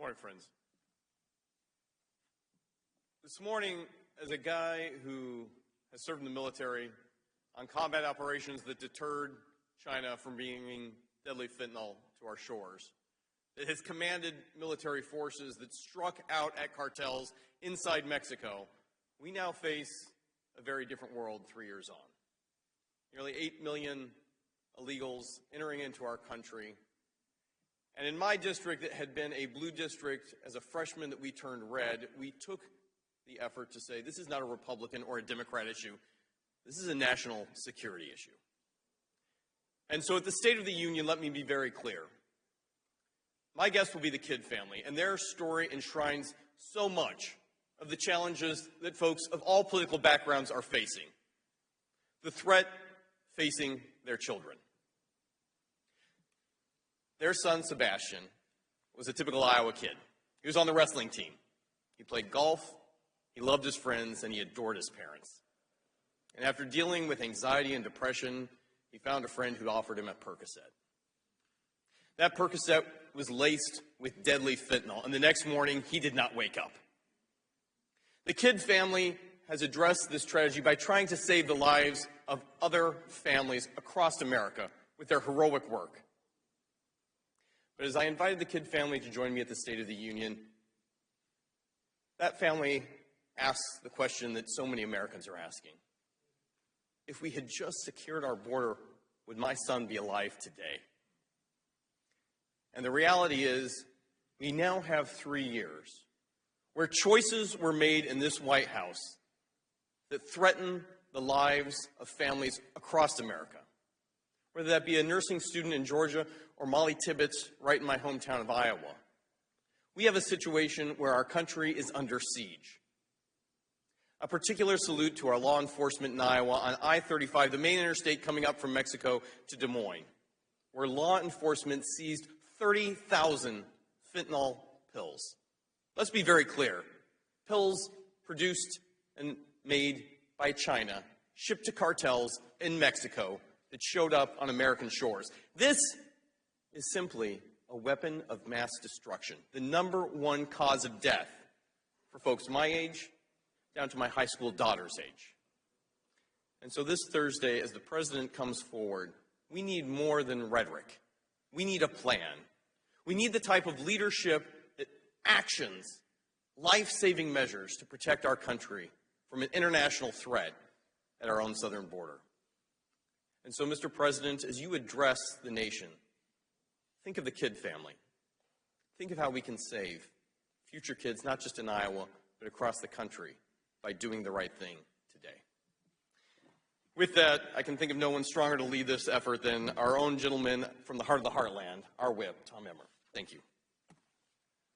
Morning, friends. This morning, as a guy who has served in the military on combat operations that deterred China from bringing deadly fentanyl to our shores, that has commanded military forces that struck out at cartels inside Mexico, we now face a very different world 3 years on. Nearly 8 million illegals entering into our country. And in my district that had been a blue district, as a freshman that we turned red, we took the effort to say this is not a Republican or a Democrat issue. This is a national security issue. And so at the State of the Union, let me be very clear. My guest will be the Kidd family, and their story enshrines so much of the challenges that folks of all political backgrounds are facing. The threat facing their children. Their son, Sebastian, was a typical Iowa kid. He was on the wrestling team. He played golf, he loved his friends, and he adored his parents. And after dealing with anxiety and depression, he found a friend who offered him a Percocet. That Percocet was laced with deadly fentanyl, and the next morning, he did not wake up. The Kidd family has addressed this tragedy by trying to save the lives of other families across America with their heroic work. But as I invited the Kidd family to join me at the State of the Union, that family asks the question that so many Americans are asking. If we had just secured our border, would my son be alive today? And the reality is, we now have 3 years where choices were made in this White House that threaten the lives of families across America. Whether that be a nursing student in Georgia or Molly Tibbetts right in my hometown of Iowa. We have a situation where our country is under siege. A particular salute to our law enforcement in Iowa on I-35, the main interstate coming up from Mexico to Des Moines, where law enforcement seized 30,000 fentanyl pills. Let's be very clear. Pills produced and made by China, shipped to cartels in Mexico, that showed up on American shores. This is simply a weapon of mass destruction, the #1 cause of death for folks my age down to my high school daughter's age. And so this Thursday, as the president comes forward, we need more than rhetoric. We need a plan. We need the type of leadership that actions life-saving measures to protect our country from an international threat at our own southern border. And so, Mr. President, as you address the nation, think of the Kidd family. Think of how we can save future kids, not just in Iowa, but across the country, by doing the right thing today. With that, I can think of no one stronger to lead this effort than our own gentleman from the heart of the heartland, our whip, Tom Emmer. Thank you.